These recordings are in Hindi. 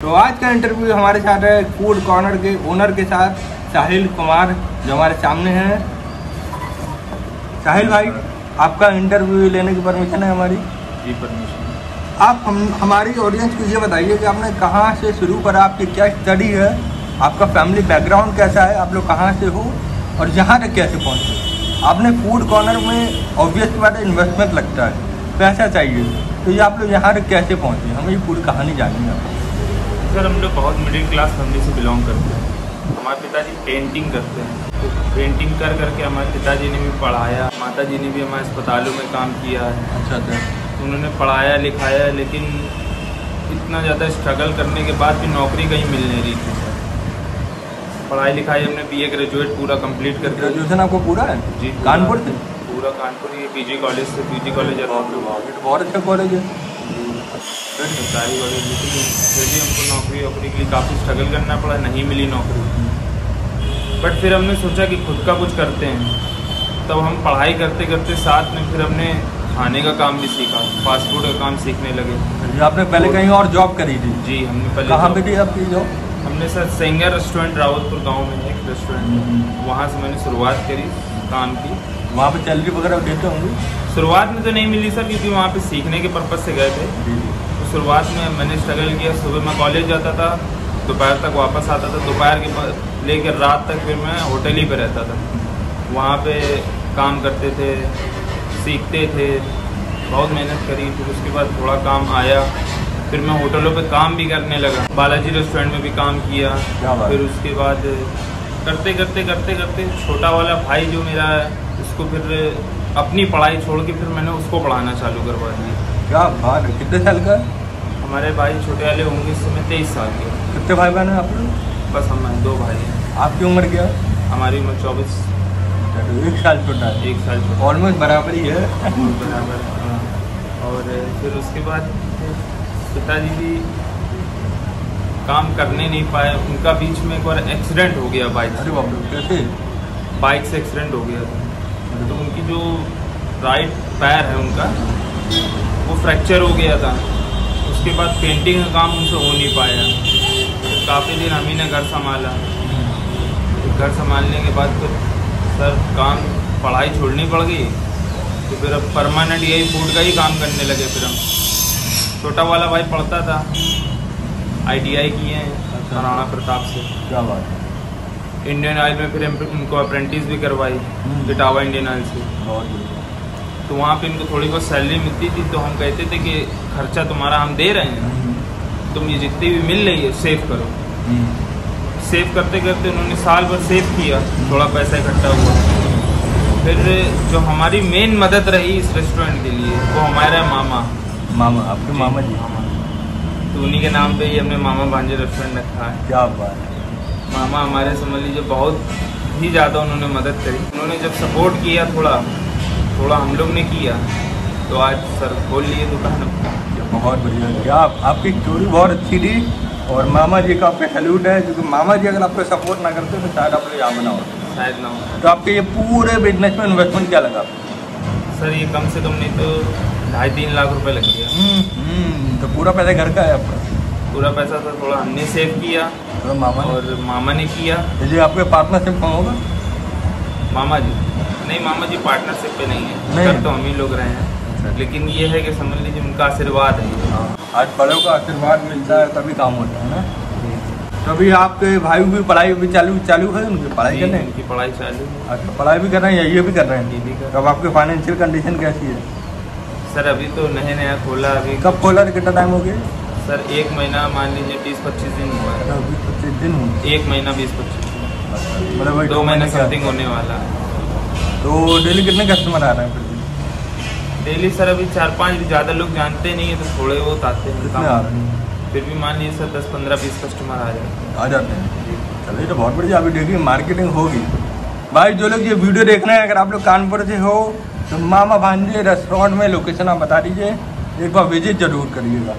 तो आज का इंटरव्यू हमारे साथ है फूड कॉर्नर के ओनर के साथ साहिल कुमार जो हमारे सामने हैं। साहिल भाई, आपका इंटरव्यू लेने की परमिशन है हमारी? जी परमिशन। आप हमारी ऑडियंस को ये बताइए कि आपने कहाँ से शुरू करा, आपकी क्या स्टडी है, आपका फैमिली बैकग्राउंड कैसा है, आप लोग कहाँ से हो और यहाँ तक कैसे पहुँचे। आपने फूड कॉर्नर में ऑब्वियस बात है इन्वेस्टमेंट लगता है, पैसा चाहिए, तो ये आप लोग यहाँ तक कैसे पहुँचे, हमें ये पूरी कहानी जाननी है। सर हम लोग बहुत मिडिल क्लास फैमिली से बिलोंग करते हैं। हमारे पिताजी पेंटिंग करते हैं, तो पेंटिंग कर करके हमारे पिताजी ने भी पढ़ाया, माताजी ने भी हमारे अस्पतालों में काम किया है। अच्छा। उन्होंने पढ़ाया लिखाया, लेकिन इतना ज़्यादा स्ट्रगल करने के बाद भी नौकरी कहीं मिल नहीं रही थी सर। पढ़ाई लिखाई हमने BA ग्रेजुएट पूरा कंप्लीट करके। ग्रेजुएशन आपको पूरा है? जी। कानपुर से? पूरा कानपुर ही PG कॉलेज से, PG कॉलेज बहुत अच्छा कॉलेज है, सरकारी कॉलेज। लेकिन फिर भी हमको नौकरी के लिए काफ़ी स्ट्रगल करना पड़ा, नहीं मिली नौकरी। बट फिर हमने सोचा कि खुद का कुछ करते हैं। तब हम पढ़ाई करते करते साथ में फिर हमने खाने का काम भी सीखा, फास्ट फूड का काम सीखने लगे। आपने पहले कहीं और जॉब करी थी? जी, हमने पहले। कहाँ पे थी आपकी जॉब? हमने सर सेंगर रेस्टोरेंट रावतपुर गांव में एक रेस्टोरेंट, वहाँ से मैंने शुरुआत करी काम की। वहाँ पे सैलरी वगैरह देते होंगे? शुरुआत में तो नहीं मिली सर, क्योंकि वहाँ पे सीखने के पर्पज़ से गए थे। तो शुरुआत में मैंने स्ट्रगल किया। सुबह मैं कॉलेज जाता था, दोपहर तक वापस आता था, दोपहर के लेकर रात तक फिर मैं होटल ही पे रहता था। वहाँ पे काम करते थे, सीखते थे, बहुत मेहनत करी। फिर उसके बाद थोड़ा काम आया, फिर मैं होटलों पे काम भी करने लगा। बालाजी रेस्टोरेंट में भी काम किया। फिर उसके बाद करते करते छोटा वाला भाई जो मेरा है, उसको फिर अपनी पढ़ाई छोड़ के फिर मैंने उसको पढ़ाना चालू करवा दिया। क्या बात है! कितने साल का? हमारे भाई छोटे वाले होंगे इस समय 23 साल के। कितने भाई बहन हैं आप लोग? बस हम 2 भाई हैं। आपकी उम्र क्या है? हमारी उम्र 24। 1 साल छोटा है। 1 साल छोटा, ऑलमोस्ट बराबर ही है। बराबर। हाँ। और फिर उसके बाद पिताजी भी काम करने नहीं पाए। उनका बीच में एक बार एक्सीडेंट हो गया बाइक से। अरे बाप रे! कैसे? बाइक से एक्सीडेंट हो गया था। तो उनकी जो राइट पैर है उनका, वो फ्रैक्चर हो गया था। उसके बाद पेंटिंग का काम उनसे हो नहीं पाया। तो काफ़ी दिन हम ही ने घर संभाला। घर संभालने के बाद तो सर काम पढ़ाई छोड़नी पड़ गई। तो फिर अब परमानेंट यही फूड का ही काम करने लगे। फिर हम छोटा वाला भाई पढ़ता था, ITI किए हैं राणा प्रताप से। क्या बात है! इंडियन ऑयल में फिर उनको अप्रेंटिस भी करवाई, इटावा इंडियन ऑयल से। तो वहाँ पे इनको थोड़ी बहुत सैलरी मिलती थी। तो हम कहते थे कि खर्चा तुम्हारा हम दे रहे हैं, तुम ये जितनी भी मिल रही है सेव करो। सेव करते करते उन्होंने साल भर सेव किया, थोड़ा पैसा इकट्ठा हुआ। फिर जो हमारी मेन मदद रही इस रेस्टोरेंट के लिए, वो हमारा मामा। आपके मामा जी? तो उन्हीं के नाम पे ही हमने मामा भांजे रेस्टोरेंट रखा है। क्या बात है! मामा हमारे समझ लीजिए बहुत ही ज़्यादा उन्होंने मदद करी। उन्होंने जब सपोर्ट किया थोड़ा हम लोग ने किया, तो आज सर खोल लिए दुकान। बहुत बढ़िया। क्या आपकी स्टोरी बहुत अच्छी थी और मामा जी का आपका सैल्यूट है, क्योंकि मामा जी अगर आपको सपोर्ट ना करते तो शायद आप लोग यहाँ बना होते, शायद ना हो। तो आपके ये पूरे बिजनेस में इन्वेस्टमेंट क्या लगा? सर ये कम से कम नहीं तो 2.5-3 लाख रुपए लग गया। तो पूरा पैसा घर का है आपका? पूरा पैसा सर थोड़ा हमने सेव किया तो मामा ने किया। जी आपके पार्टनरशिप कौन होगा? मामा जी नहीं, मामा जी पार्टनरशिप पे नहीं है, कर तो हम ही लोग रहे हैं। लेकिन ये है कि समझ लीजिए उनका आशीर्वाद है। आज बड़ों का आशीर्वाद मिलता है तभी काम होता है ना। तभी आपके भाई भी पढ़ाई भी चालू है? उनकी पढ़ाई कर रहे हैं? उनकी पढ़ाई चालू है। अच्छा, पढ़ाई भी कर रहे हैं या ये भी कर रहे हैं? ये भी कर। तब आपकी फाइनेंशियल कंडीशन कैसी है? सर अभी तो नया खोला। अभी कब खोला? कितना टाइम हो गया? सर 1 महीना, मान लीजिए 20-25 दिन हुआ है। 20-25 दिन हुए? 1 महीना 20-25 दिन, मतलब 2 महीने समथिंग होने वाला है। तो डेली कितने कस्टमर आ रहे हैं फिर? डेली सर अभी 4-5, ज़्यादा लोग जानते नहीं है तो थोड़े बहुत आते हैं। कितने आ रहे हैं? फिर भी मान लीजिए सर 10-15-20 कस्टमर आ जाते हैं। चलिए तो बहुत बढ़िया। अभी देखिए मार्केटिंग होगी। भाई जो लोग ये वीडियो देख रहे हैं, अगर आप लोग कानपुर से हो तो मामा भांजे रेस्टोरेंट में लोकेशन आप बता दीजिए, एक बार विजिट जरूर करिएगा।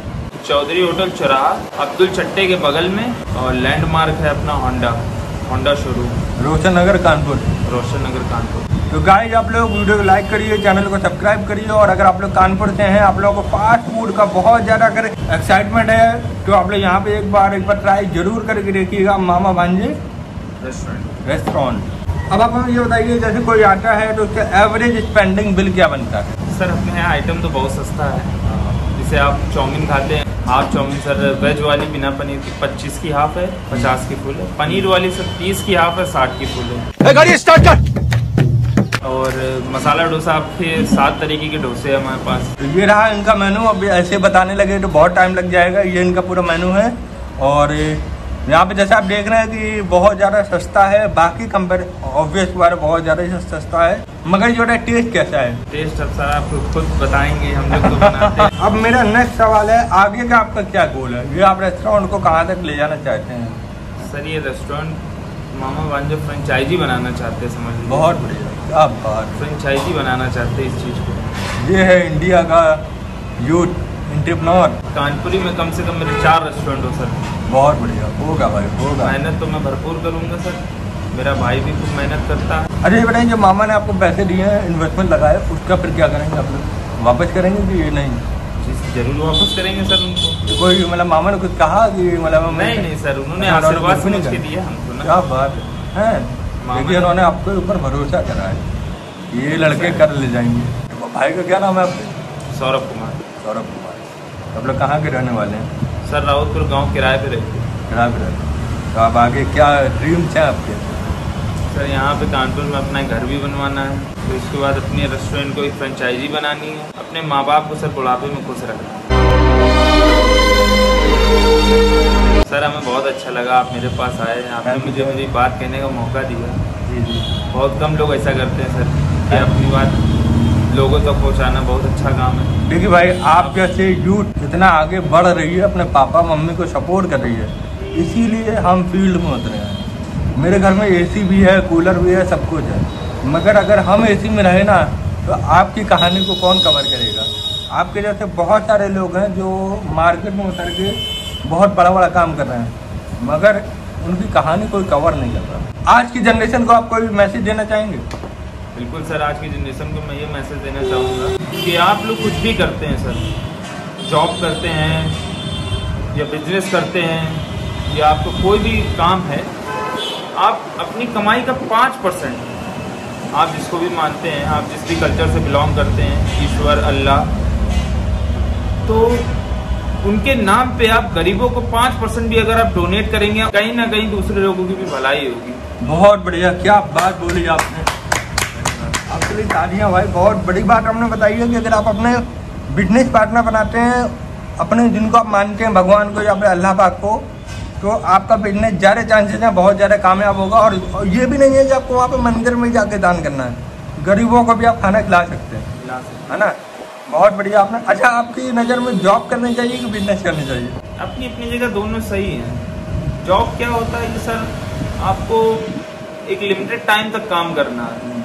चौधरी होटल चौराहा, अब्दुल चट्टे के बगल में, और लैंडमार्क है अपना होंडा। होंडा शोरूम, रोशन नगर कानपुर। रोशन नगर कानपुर। तो गाइस आप लोग वीडियो को लाइक करिए, चैनल को सब्सक्राइब करिए, और अगर आप लोग कानपुर से हैं, आप लोगों को फास्ट फूड का बहुत ज़्यादा अगर एक्साइटमेंट है तो आप लोग यहाँ पे एक बार ट्राई जरूर करके देखिएगा, मामा भांजे रेस्टोरेंट। अब आप हमें ये बताइए, जैसे कोई आता है तो उसका एवरेज स्पेंडिंग बिल क्या बनता है? सर अपने यहाँ आइटम तो बहुत सस्ता है। जैसे आप चाउमीन खाते हैं, हाफ चाउमीन सर वेज वाली बिना पनीर की 25 की हाफ है, 50 की फुल है। पनीर वाली सर 30 की हाफ है, 60 की फुल है। गाड़ी स्टार्ट कर। और मसाला डोसा आपके 7 तरीके के डोसे है हमारे पास। तो ये रहा इनका मेनू। अब ऐसे बताने लगे तो बहुत टाइम लग जाएगा। ये इनका पूरा मेनू है, और यहाँ पे जैसे आप देख रहे हैं कि बहुत ज़्यादा सस्ता है, बाकी कंपेयर ऑब्वियस बार बहुत ज़्यादा ही सस्ता है। मगर जो है टेस्ट कैसा है? टेस्ट अब सर आप खुद बताएंगे, हम लोग तो बनाते हैं। अब मेरा नेक्स्ट सवाल है, आगे का आपका क्या गोल है? ये आप रेस्टोरेंट को कहाँ तक ले जाना चाहते हैं? सर ये रेस्टोरेंट मामा भांजे फ्रेंचाइजी बनाना चाहते हैं, समझ लीजिए। बहुत बढ़िया, क्या बात। फ्रेंचाइजी बनाना चाहते हैं इस चीज़ को। ये है इंडिया का यूथ एंटरप्रेन्योर। कानपुरी में कम से कम मेरे 4 रेस्टोरेंट हो सर। बहुत बढ़िया, होगा भाई, होगा। मेहनत तो मैं भरपूर करूँगा सर, मेरा भाई भी खूब मेहनत करता है। अच्छा ये बताइए, जो मामा ने आपको पैसे दिए हैं, इन्वेस्टमेंट लगाए, उसका फिर क्या करेंगे आप लोग? वापस करेंगे कि ये नहीं? जरूर वापस करेंगे सर उनको। कोई मतलब मामा ने कुछ कहा कि मतलब? नहीं सर, उन्होंने आशीर्वाद समझ के दिया हमको ना। क्या बात है, क्योंकि उन्होंने आपके ऊपर भरोसा करा है, ये लड़के कर ले जाएंगे। भाई का क्या नाम है आपके? सौरभ कुमार। सौरभ कुमार। आप लोग कहाँ के रहने वाले हैं? सर राउतपुर गांव किराए पे रहते हैं। किराए पे रहते हैं। तो आप आगे क्या ड्रीम्स हैं आपके? सर यहाँ पे कानपुर में अपना घर भी बनवाना है, तो इसके बाद अपने रेस्टोरेंट को एक फ्रेंचाइजी बनानी है, अपने माँ बाप को सर बुढ़ापे में खुश रखना है। सर हमें बहुत अच्छा लगा आप मेरे पास आए, आपने मुझे मेरी बात कहने का मौका दिया। जी जी। बहुत कम लोग ऐसा करते हैं सर कि अपनी बात लोगों तक पहुँचाना बहुत अच्छा काम है। देखिए भाई, आप जैसे यूथ इतना आगे बढ़ रही है, अपने पापा मम्मी को सपोर्ट कर रही है, इसीलिए हम फील्ड में उतरे हैं। मेरे घर में एसी भी है, कूलर भी है, सब कुछ है, मगर अगर हम एसी में रहे ना तो आपकी कहानी को कौन कवर करेगा? आपके जैसे बहुत सारे लोग हैं जो मार्केट में उतर के बहुत बड़ा बड़ा काम कर रहे हैं, मगर उनकी कहानी कोई कवर नहीं कर रहा। आज की जनरेशन को आप कोई मैसेज देना चाहेंगे? बिल्कुल सर, आज की जनरेशन को मैं ये मैसेज देना चाहूँगा कि आप लोग कुछ भी करते हैं सर, जॉब करते हैं या बिजनेस करते हैं या आपको कोई भी काम है, आप अपनी कमाई का 5% आप जिसको भी मानते हैं, आप जिस भी कल्चर से बिलोंग करते हैं, ईश्वर अल्लाह, तो उनके नाम पे आप गरीबों को 5% भी अगर आप डोनेट करेंगे, कहीं ना कहीं दूसरे लोगों की भी भलाई होगी। बहुत बढ़िया, क्या बात बोली आपने, आपके लिए तालियां भाई। बहुत बड़ी बात हमने बताई है कि अगर आप अपने बिजनेस पार्टनर बनाते हैं, अपने जिनको आप मानते हैं भगवान को या फिर अल्लाह पाक को, तो आपका बिजनेस ज़्यादा चांसेस हैं बहुत ज़्यादा कामयाब होगा। और ये भी नहीं है कि आपको वहाँ पे मंदिर में जाके दान करना है, गरीबों को भी आप खाना खिला सकते हैं, है ना। बहुत बढ़िया आपने। अच्छा, आपकी नज़र में जॉब करनी चाहिए कि बिजनेस करनी चाहिए? अपनी अपनी जगह दोनों सही हैं। जॉब क्या होता है कि सर आपको एक लिमिटेड टाइम तक काम करना है,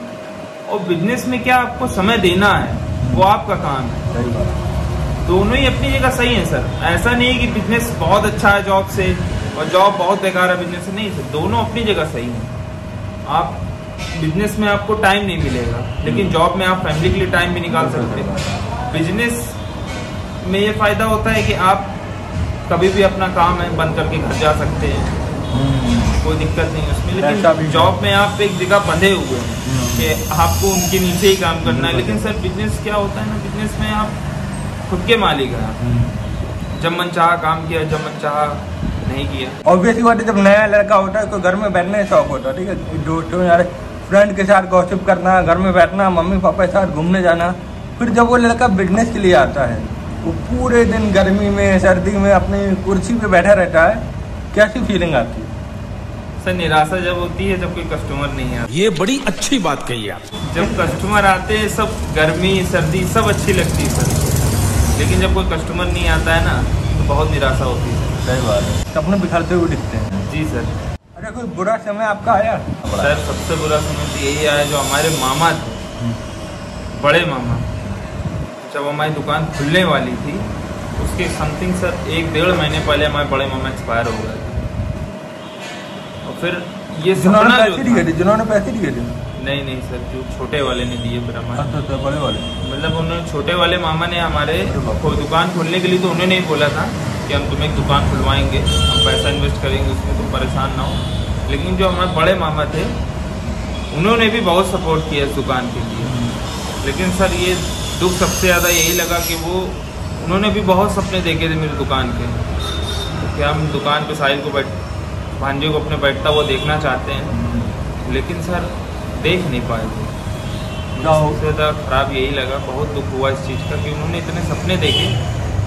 और बिजनेस में क्या आपको समय देना है, वो आपका काम है। सही बात। दोनों ही अपनी जगह सही है सर। ऐसा नहीं है कि बिजनेस बहुत अच्छा है जॉब से और जॉब बहुत बेकार है बिजनेस से, नहीं सर, दोनों अपनी जगह सही हैं। आप बिजनेस में आपको टाइम नहीं मिलेगा, लेकिन जॉब में आप फैमिली के लिए टाइम भी निकाल सकते हैं। बिजनेस में ये फ़ायदा होता है कि आप कभी भी अपना काम है बंद करके घर जा सकते हैं, कोई दिक्कत नहीं उसमें। लेकिन जॉब में आप एक जगह बंधे हुए हैं कि आपको उनके नीचे ही काम करना है। लेकिन सर बिजनेस क्या होता है ना, बिजनेस में आप खुद के मालिक हैं, जब मन चाहा काम किया, जब मन चाहा नहीं किया। ऑब्वियसली बात है, जब नया लड़का होता है तो घर में बैठने का शौक होता है, ठीक है, दोस्तों यार फ्रेंड के साथ गॉसिप करना, घर में बैठना, मम्मी पापा के साथ घूमने जाना। फिर जब वो लड़का बिजनेस के लिए आता है, वो पूरे दिन गर्मी में सर्दी में अपनी कुर्सी पे बैठा रहता है, कैसी फीलिंग आती है? सर निराशा जब होती है जब कोई कस्टमर नहीं आता। ये बड़ी अच्छी बात कही आप। जब कस्टमर आते हैं सब गर्मी सर्दी सब अच्छी लगती है सर, लेकिन जब कोई कस्टमर नहीं आता है ना तो बहुत निराशा होती है। सही बात है, सपने बिखरते हुए दिखते हैं। जी सर। अरे कोई बुरा समय आपका आया? सर सबसे बुरा समय तो यही आया जो हमारे मामा थे, बड़े मामा, जब हमारी दुकान खुलने वाली थी उसके सर 1-1.5 महीने पहले हमारे बड़े मामा एक्सपायर हो गए। और फिर ये जिन्होंने सपना पैसे दिए थे, जिन्होंने पैसे दिए थे? नहीं सर, जो छोटे वाले ने दिए फिर हमारे। अच्छा, बड़े वाले मतलब उन्होंने, छोटे वाले मामा ने हमारे दुकान खोलने के लिए तो उन्होंने ही बोला था कि हम तुम्हें एक दुकान खुलवाएंगे, हम पैसा इन्वेस्ट करेंगे उसमें, तुम परेशान ना हो। लेकिन जो हमारे बड़े मामा थे उन्होंने भी बहुत सपोर्ट किया इस दुकान के लिए। लेकिन सर ये दुख सबसे ज़्यादा यही लगा कि वो, उन्होंने भी बहुत सपने देखे थे मेरी दुकान के, तो क्या हम दुकान पे साहिल को भांजे को अपने बैठता हुआ देखना चाहते हैं, लेकिन सर देख नहीं पाए थे। सबसे ज़्यादा खराब यही लगा, बहुत दुख हुआ इस चीज़ का कि उन्होंने इतने सपने देखे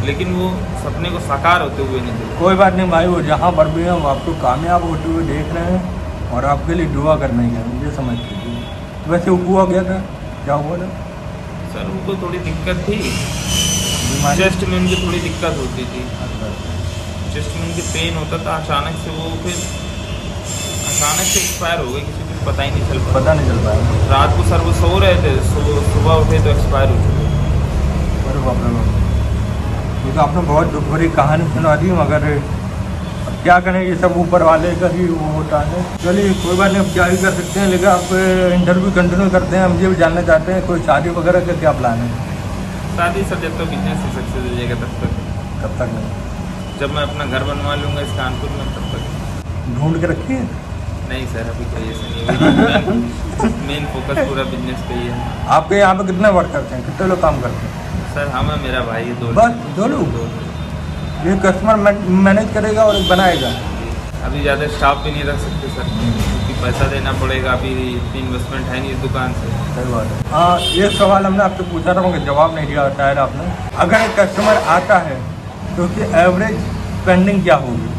लेकिन वो सपने को साकार होते हुए नहीं देखे। कोई बात नहीं भाई, वो जहाँ पर भी हम आपको कामयाब होते हुए देख रहे हैं और आपके लिए दुआ करने गए, मुझे समझ लीजिए। वैसे वो हुआ गया था, क्या हुआ था? सर उनको थोड़ी दिक्कत थी, चेस्ट में उनकी थोड़ी दिक्कत होती थी, चेस्ट में उनकी पेन होता था। अचानक से वो फिर अचानक से एक्सपायर हो गए, किसी को पता ही नहीं चल पाया। रात को सर वो सो रहे थे, सुबह उठे तो एक्सपायर हो चुके। अरे बाप रे बाप, ये तो आपने बहुत दुख भरी कहानी सुना दी, मगर क्या करें, ये सब ऊपर वाले का ही वो होता है। चलिए कोई बात नहीं, अब क्या ही कर सकते हैं। लेकिन आप इंटरव्यू कंटिन्यू करते हैं, हम ये भी जानना चाहते हैं कोई शादी वगैरह का क्या प्लान है? शादी सर जब तक बिजनेस सक्सेस हो जाएगा तब तक नहीं, जब मैं अपना घर बनवा लूँगा इस कानपुर में तब तक। ढूंढ के रखिए? नहीं सर, अभी कोई ऐसा नहीं, मेन फोकस पूरा बिजनेस पे ही है। आपके यहाँ पे कितने वर्क करते हैं, कितने लोग काम करते हैं? सर हम है, मेरा भाई है, दो लोग। ये कस्टमर मैनेज करेगा और बनाएगा? अभी ज़्यादा स्टाफ भी नहीं रख सकते सर, क्योंकि पैसा देना पड़ेगा, अभी इतनी इन्वेस्टमेंट है नहीं इस दुकान से। सही बात है। हाँ, एक सवाल हमने आपसे पूछा था मगर जवाब नहीं दिया शायद आपने। अगर एक कस्टमर आता है तो उसकी एवरेज स्पेंडिंग क्या होगी?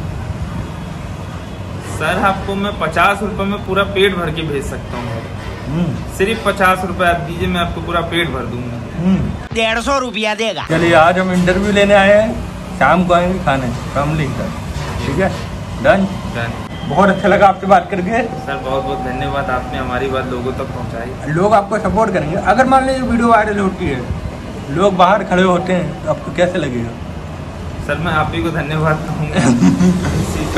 सर आपको मैं 50 रुपये में पूरा पेट भर के भेज सकता हूँ। सिर्फ 50 रुपये आप दीजिए, मैं आपको पूरा पेट भर दूंगा। 150 रुपया देगा। चलिए, आज हम इंटरव्यू लेने आए हैं, शाम को आएंगे खाने फैमिली का, ठीक है? डन। बहुत अच्छा लगा आपसे बात करके सर, बहुत बहुत धन्यवाद, आपने हमारी बात लोगों तक पहुँचाई। लोग आपको सपोर्ट करेंगे। अगर मान लीजिए वीडियो वायरल होती है, लोग बाहर खड़े होते हैं, तो आपको कैसे लगेगा? सर मैं आप ही को धन्यवाद कहूँगा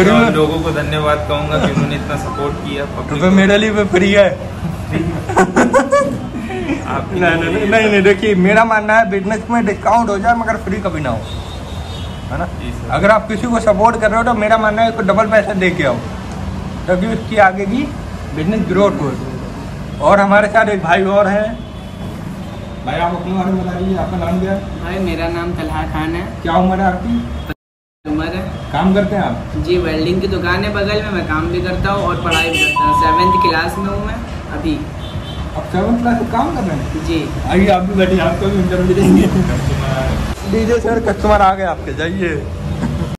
और लोगों को धन्यवाद कहूँगा कि उन्होंने इतना सपोर्ट किया। तो फिर मेरे लिए भी फ्री है। आप नहीं, देखिए मेरा मानना है बिजनेस में डिस्काउंट हो जाए मगर फ्री कभी ना हो, है ना? अगर आप किसी को सपोर्ट कर रहे हो तो मेरा मानना है डबल पैसा दे के आओ, तभी उसकी आगे की बिजनेस ग्रोथ हो। और हमारे साथ एक भाई और हैं। भाई आप अपने बारे में बताइए, आपका नाम क्या है? भाई मेरा नाम तलहा खान है। क्या उम्र है आपकी? उम्र है। काम करते हैं आप? जी, वेल्डिंग की दुकान है बगल में, मैं काम भी करता हूँ और पढ़ाई भी करता हूँ। 7th क्लास में हूँ मैं अभी। अब 7th क्लास में काम कर रहे हैं? जी। आइए आप भी बैठिए, आपको भी इंटरव्यू देंगे। डीजे सर, कस्टमर आ गए आपके, जाइए।